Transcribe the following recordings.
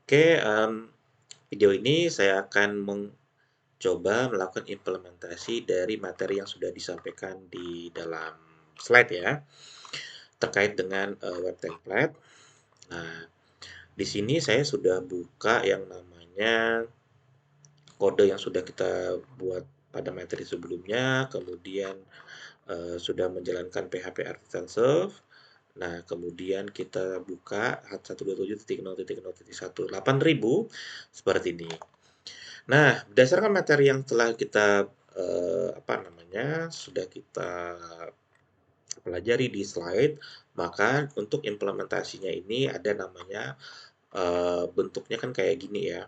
Oke, video ini saya akan mencoba melakukan implementasi dari materi yang sudah disampaikan di dalam slide ya, terkait dengan web template. Nah, di sini saya sudah buka yang namanya kode yang sudah kita buat pada materi sebelumnya, kemudian sudah menjalankan PHP Artisan Serve. Nah, kemudian kita buka 127.0.0.1 seperti ini. Nah, berdasarkan materi yang telah kita sudah kita pelajari di slide, maka untuk implementasinya ini ada namanya bentuknya kan kayak gini ya.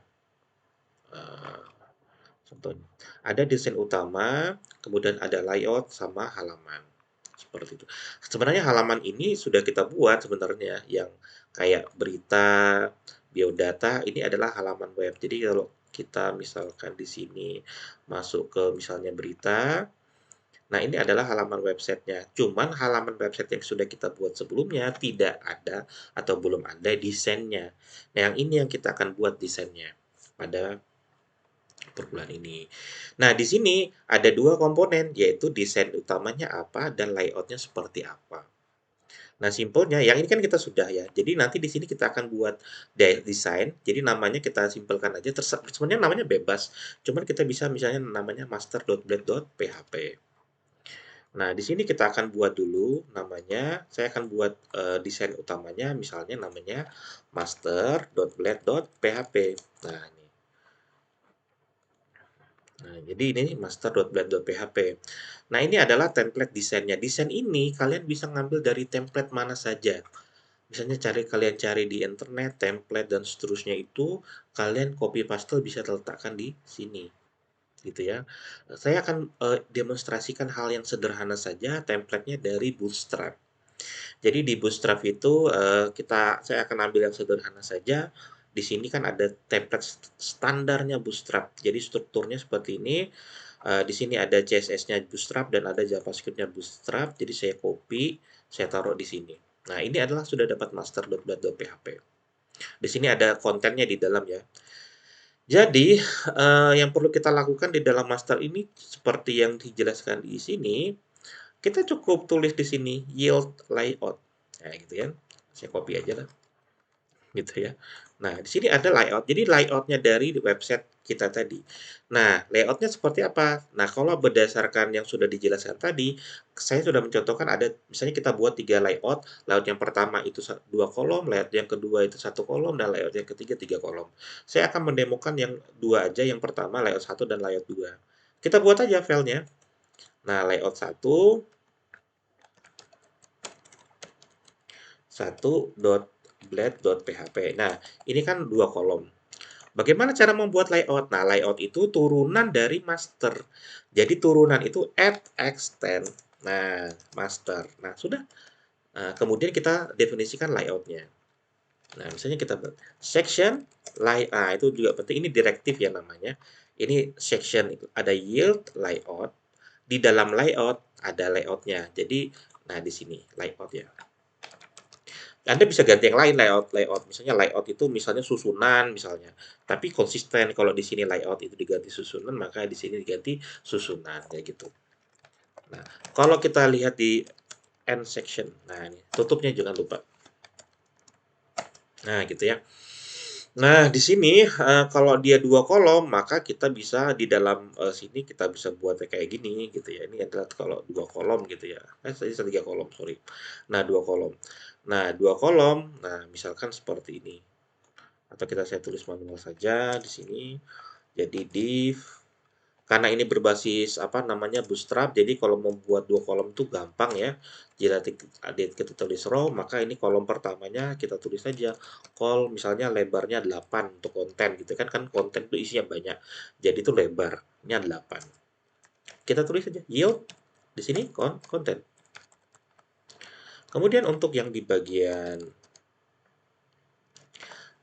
Eh, Contohnya, ada desain utama, kemudian ada layout sama halaman. Seperti itu. Sebenarnya halaman ini sudah kita buat sebenarnya yang kayak berita, biodata ini adalah halaman web. Jadi kalau kita misalkan di sini masuk ke misalnya berita, nah ini adalah halaman websitenya. Cuman halaman website yang sudah kita buat sebelumnya tidak ada atau belum ada desainnya. Nah yang ini yang kita akan buat desainnya pada per bulan ini. Nah, di sini ada dua komponen, yaitu desain utamanya apa dan layoutnya seperti apa. Nah, simpelnya, yang ini kan kita sudah ya. Jadi nanti di sini kita akan buat desain. Jadi namanya kita simpelkan aja. Sebenarnya namanya bebas. Cuman kita bisa misalnya namanya master.blade.php. Nah, di sini kita akan buat dulu namanya. Saya akan buat desain utamanya, misalnya namanya master.blade.php. Nah, ini. Nah, jadi ini master.blade.php. Nah, ini adalah template desainnya. Desain ini kalian bisa ngambil dari template mana saja. Misalnya kalian cari di internet, template dan seterusnya itu kalian copy paste bisa letakkan di sini. Gitu ya. Saya akan demonstrasikan hal yang sederhana saja, template-nya dari Bootstrap. Jadi di Bootstrap itu saya akan ambil yang sederhana saja. Di sini kan ada template standarnya Bootstrap. Jadi strukturnya seperti ini. Di sini ada CSS-nya Bootstrap dan ada JavaScript-nya Bootstrap. Jadi saya copy, saya taruh di sini. Nah, ini adalah sudah dapat master.blade.php. Di sini ada kontennya di dalam ya. Jadi, yang perlu kita lakukan di dalam master ini seperti yang dijelaskan di sini, kita cukup tulis di sini yield layout. Nah, gitu kan. Saya copy aja lah gitu ya. Nah, di sini ada layout. Jadi layoutnya dari website kita tadi. Nah, layoutnya seperti apa? Nah, kalau berdasarkan yang sudah dijelaskan tadi, saya sudah mencontohkan ada misalnya kita buat 3 layout. Layout yang pertama itu 2 kolom, layout yang kedua itu 1 kolom, dan layout yang ketiga 3 kolom. Saya akan mendemokan yang dua aja, yang pertama layout 1 dan layout 2. Kita buat aja filenya. Nah, layout 1 1.blade.php. Nah, ini kan dua kolom. Bagaimana cara membuat layout? Nah, layout itu turunan dari master. Jadi turunan itu add, extend. Nah, master. Nah, sudah. Nah, kemudian kita definisikan layoutnya. Nah, misalnya kita section, itu juga penting. Ini direktif ya namanya. Ini section itu ada yield layout. Di dalam layout ada layoutnya. Jadi, nah di sini layout ya. Anda bisa ganti yang lain layout. Misalnya layout itu misalnya susunan misalnya. Tapi konsisten kalau di sini layout itu diganti susunan, maka di sini diganti susunan kayak gitu. Nah, kalau kita lihat di end section. Nah, ini tutupnya jangan lupa. Nah, gitu ya. Nah, di sini kalau dia dua kolom, maka kita bisa di dalam sini kita bisa buatnya kayak gini gitu ya. Ini adalah kalau dua kolom gitu ya. Tadi tiga kolom, sorry. Nah, dua kolom. Nah, dua kolom. Nah, misalkan seperti ini. Atau saya tulis manual saja di sini. Jadi div, karena ini berbasis apa namanya Bootstrap, jadi kalau membuat dua kolom itu gampang ya. Jika kita tulis row, maka ini kolom pertamanya kita tulis saja call misalnya lebarnya 8 untuk konten gitu kan, konten itu isinya banyak. Jadi itu lebarnya 8. Kita tulis saja yield di sini konten. Kemudian untuk yang di bagian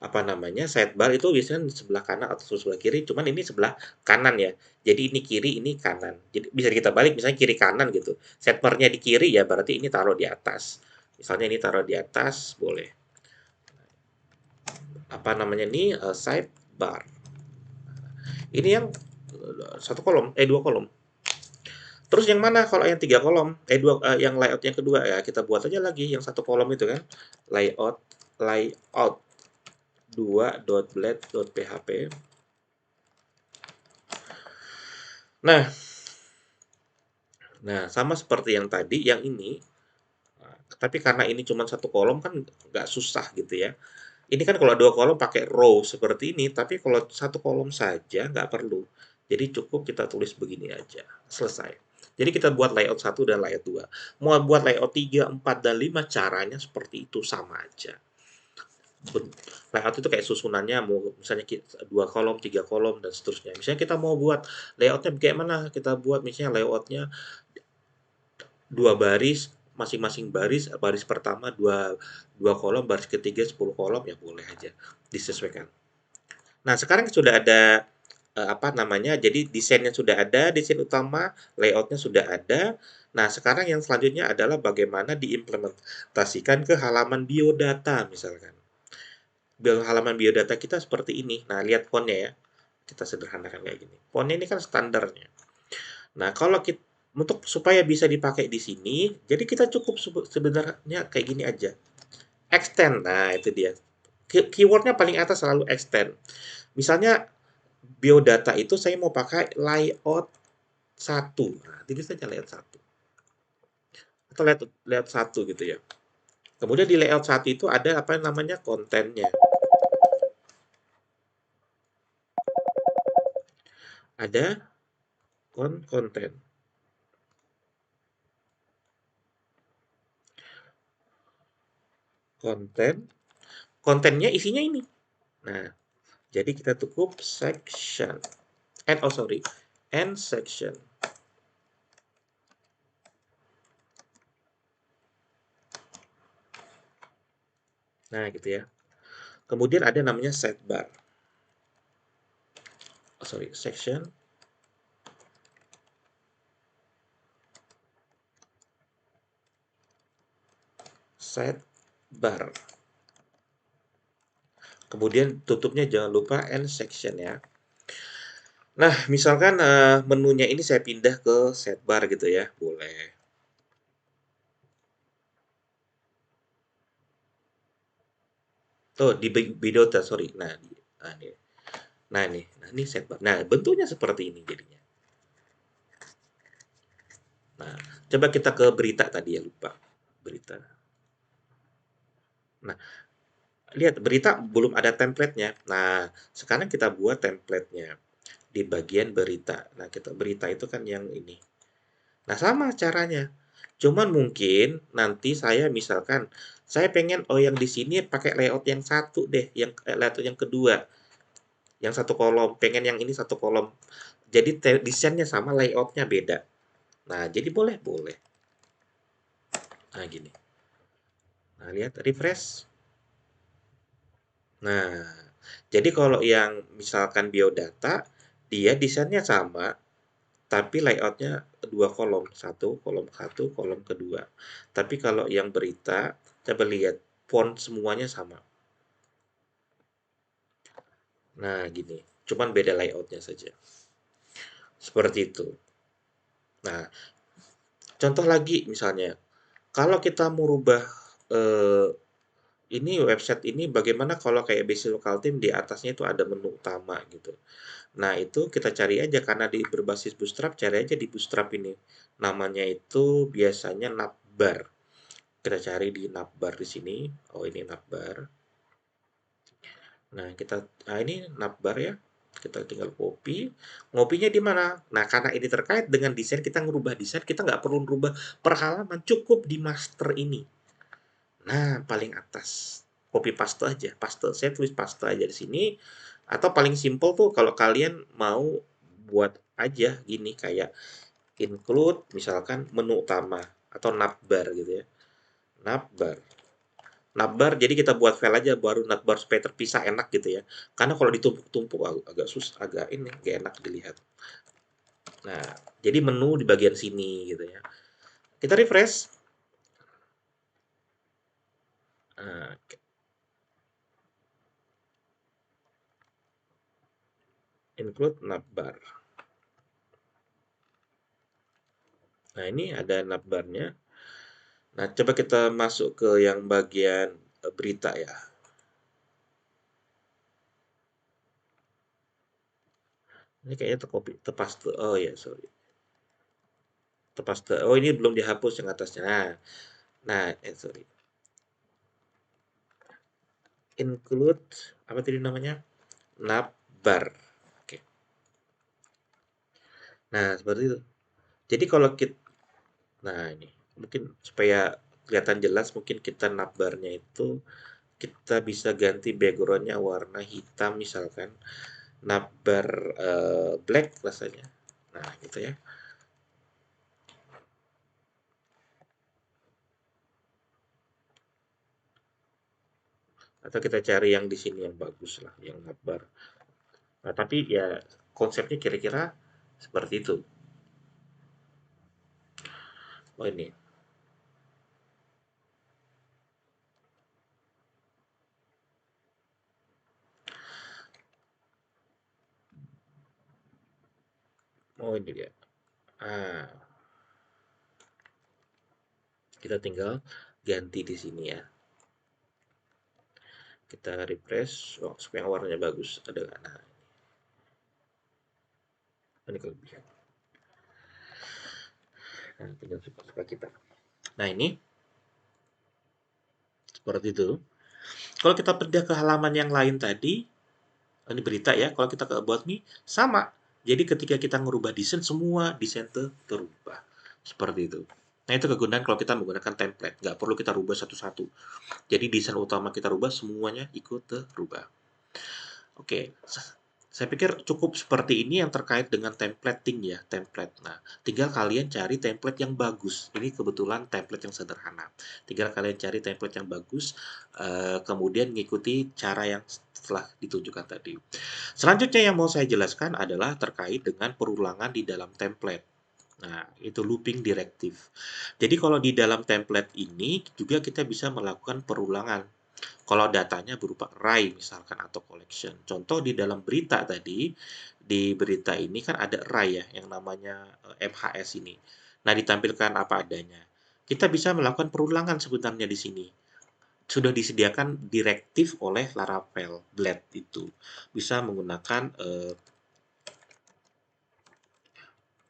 apa namanya sidebar itu biasanya di sebelah kanan atau sebelah kiri, cuman ini sebelah kanan ya, jadi ini kiri ini kanan, jadi bisa kita balik misalnya kiri kanan gitu. Sidebarnya di kiri ya berarti ini taruh di atas, misalnya ini taruh di atas boleh. apa namanya nih, sidebar. Ini yang satu kolom, dua kolom. Terus yang mana kalau yang tiga kolom? Yang layout yang kedua ya kita buat aja lagi yang satu kolom itu kan. Layout 2.blade.php. Nah, nah sama seperti yang tadi, yang ini. Tapi karena ini cuma satu kolom kan nggak susah gitu ya. Ini kan kalau dua kolom pakai row seperti ini, tapi kalau satu kolom saja nggak perlu. Jadi cukup kita tulis begini aja, selesai. Jadi kita buat layout satu dan layout 2. Mau buat layout 3, 4, dan 5 caranya seperti itu sama aja. Layout itu kayak susunannya mau misalnya dua kolom, tiga kolom, dan seterusnya. Misalnya kita mau buat layoutnya kayak mana? Kita buat misalnya layoutnya dua baris, masing-masing baris, baris pertama dua kolom, baris ketiga 10 kolom, ya boleh aja disesuaikan. Nah, sekarang sudah ada apa namanya? Jadi desainnya sudah ada, desain utama, layoutnya sudah ada. Nah, sekarang yang selanjutnya adalah bagaimana diimplementasikan ke halaman biodata misalkan. Halaman biodata kita seperti ini. Nah, lihat fontnya ya. Kita sederhanakan kayak gini. Fontnya ini kan standarnya. Nah, kalau kita untuk supaya bisa dipakai di sini, jadi kita cukup sebenarnya kayak gini aja. Extend. Nah, itu dia. Keywordnya paling atas selalu extend. Misalnya biodata itu saya mau pakai layout satu. Nah, tulis saja layout satu. Atau layout satu gitu ya. Kemudian di layout satu itu ada apa namanya kontennya. Ada konten. Konten. Kontennya isinya ini. Nah, jadi kita cukup section. End section. Nah, gitu ya. Kemudian ada namanya sidebar. Section. Sidebar. Kemudian tutupnya jangan lupa end section ya. Nah, misalkan menunya ini saya pindah ke sidebar gitu ya, boleh. Oh, di Bidota, sorry. Nah, ini sidebar. Nah, bentuknya seperti ini jadinya. Nah, coba kita ke berita tadi ya, lupa. Berita. Nah, lihat berita belum ada template-nya. Nah, sekarang kita buat template-nya di bagian berita. Nah, kita berita itu kan yang ini. Nah, sama caranya. Cuman mungkin nanti saya misalkan saya pengen yang di sini pakai layout yang satu deh, yang layout yang kedua, yang satu kolom, pengen yang ini satu kolom. Jadi desainnya sama, layoutnya beda. Nah, jadi boleh, boleh. Nah, gini. Nah, lihat refresh. Nah, jadi kalau yang misalkan biodata, dia desainnya sama, tapi layoutnya dua kolom, satu, kolom kedua. Tapi kalau yang berita, coba lihat, font semuanya sama. Nah, gini, cuman beda layoutnya saja. Seperti itu. Nah, contoh lagi misalnya, kalau kita mau rubah eh, ini website ini bagaimana kalau kayak basic local theme di atasnya itu ada menu utama gitu. Nah, itu kita cari aja karena di berbasis Bootstrap, cari aja di Bootstrap ini. Namanya itu biasanya navbar. Kita cari di navbar di sini. Oh, ini navbar. Nah, ini navbar ya. Kita tinggal copy. Ngopinya di mana? Nah, karena ini terkait dengan desain, kita ngerubah desain, kita nggak perlu ngerubah per halaman, cukup di master ini. Nah, paling atas. Copy paste aja. Paste, saya tulis paste aja di sini. Atau paling simple tuh kalau kalian mau buat aja gini kayak include misalkan menu utama atau navbar gitu ya. Navbar. Navbar jadi kita buat file aja baru navbar supaya terpisah enak gitu ya. Karena kalau ditumpuk-tumpuk agak susah, agak ini gak enak dilihat. Nah, jadi menu di bagian sini gitu ya. Kita refresh. Nah, include navbar. Nah, ini ada navbarnya. Nah, coba kita masuk ke yang bagian berita ya. Ini kayaknya tercopy, terpaste. Oh ya, sorry. Terpaste. Oh, ini belum dihapus yang atasnya. Sorry. Include apa tadi namanya? Navbar. Oke. Nah, seperti itu. Jadi kalau kita, nah ini mungkin supaya kelihatan jelas, mungkin kita navbarnya itu kita bisa ganti backgroundnya warna hitam misalkan, navbar black rasanya. Nah, gitu ya. Atau kita cari yang di sini yang bagus lah, yang navbar. Nah, tapi ya konsepnya kira-kira seperti itu. Oh ini, oh ini dia. Ah, kita tinggal ganti di sini ya. Kita refresh, oh, supaya warnanya bagus. Ada nggak? Nah, ini kelebihan. Nah, tinggal suka-suka kita. Nah, ini seperti itu. Kalau kita pindah ke halaman yang lain tadi, ini berita ya, kalau kita ke About Me, sama. Jadi ketika kita ngerubah desain, semua desain terubah. Seperti itu. Nah, itu kegunaan kalau kita menggunakan template. Nggak perlu kita rubah satu-satu. Jadi desain utama kita rubah, semuanya ikut terubah. Oke, saya pikir cukup seperti ini yang terkait dengan templating ya, template. Nah, tinggal kalian cari template yang bagus. Ini kebetulan template yang sederhana. Tinggal kalian cari template yang bagus, kemudian ngikuti cara yang setelah ditunjukkan tadi. Selanjutnya yang mau saya jelaskan adalah terkait dengan perulangan di dalam template. Nah, itu looping directive. Jadi kalau di dalam template ini juga kita bisa melakukan perulangan. Kalau datanya berupa array misalkan atau collection. Contoh di dalam berita tadi, di berita ini kan ada array ya yang namanya MHS ini. Nah, ditampilkan apa adanya. Kita bisa melakukan perulangan sebenarnya di sini. Sudah disediakan direktif oleh Laravel Blade itu. Bisa menggunakan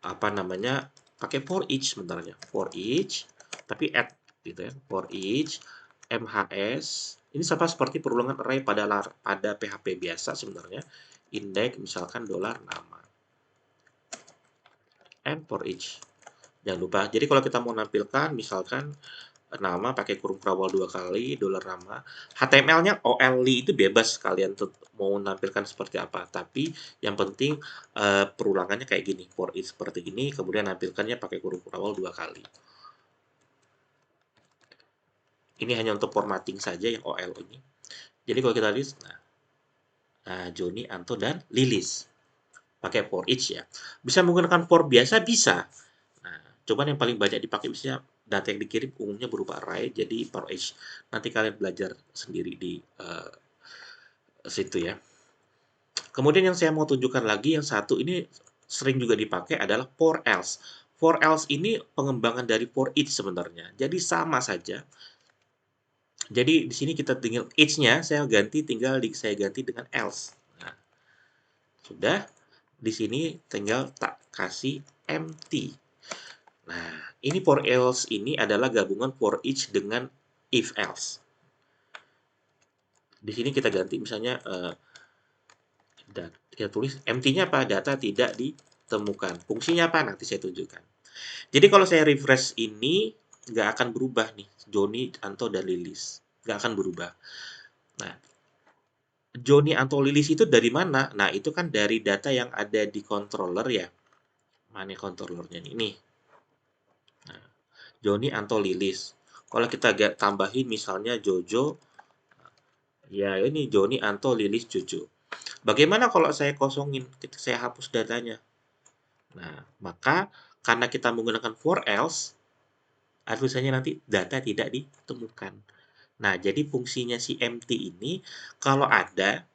apa namanya? Pakai for each sebenarnya. For each tapi add gitu ya. For each MHS ini sama seperti perulangan array pada PHP biasa sebenarnya. Index misalkan dolar nama and for each. Jangan lupa. Jadi kalau kita mau nampilkan misalkan nama pakai kurung kawal 2 kali, dolar nama. HTML-nya OLI itu bebas kalian mau nampilkan seperti apa. Tapi yang penting perulangannya kayak gini. For each seperti ini, kemudian nampilkannya pakai kurung kawal 2 kali. Ini hanya untuk formatting saja yang OL ini. Jadi kalau kita lihat, nah, Joni, Anto, dan Lilis. Pakai for each ya. Bisa menggunakan for biasa, bisa. Nah, cuman yang paling banyak dipakai biasanya data yang dikirim umumnya berupa array, jadi for each. Nanti kalian belajar sendiri di situ ya. Kemudian yang saya mau tunjukkan lagi, yang satu ini sering juga dipakai adalah for else. For else ini pengembangan dari for each sebenarnya. Jadi sama saja. Jadi di sini kita tinggal each-nya saya ganti dengan else. Nah, sudah. Di sini tinggal tak kasih empty. Nah, ini for else ini adalah gabungan for each dengan if else. Di sini kita ganti misalnya kita tulis empty-nya apa? Data tidak ditemukan. Fungsinya apa? Nanti saya tunjukkan. Jadi kalau saya refresh ini nggak akan berubah nih, Joni, Anto, dan Lilis. Nggak akan berubah. Nah, Joni, Anto, Lilis itu dari mana? Nah, itu kan dari data yang ada di controller ya. Mana controllernya nih? Ini. Nah, Joni, Anto, Lilis. Kalau kita tambahin misalnya Jojo, ya ini Joni, Anto, Lilis, Jojo. Bagaimana kalau saya kosongin, saya hapus datanya? Nah, maka karena kita menggunakan for else, tulisannya nanti data tidak ditemukan. Nah, jadi fungsinya si empty ini, kalau ada,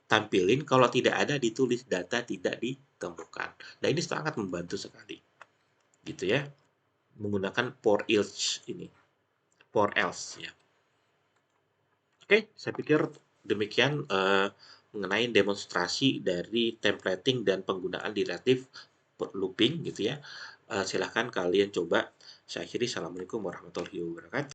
tampilin, kalau tidak ada ditulis data tidak ditemukan. Nah, ini sangat membantu sekali, gitu ya, menggunakan for else ya. Oke, saya pikir demikian mengenai demonstrasi dari templating dan penggunaan iteratif looping gitu ya. Silahkan kalian coba. Saya akhiri. Assalamualaikum warahmatullahi wabarakatuh.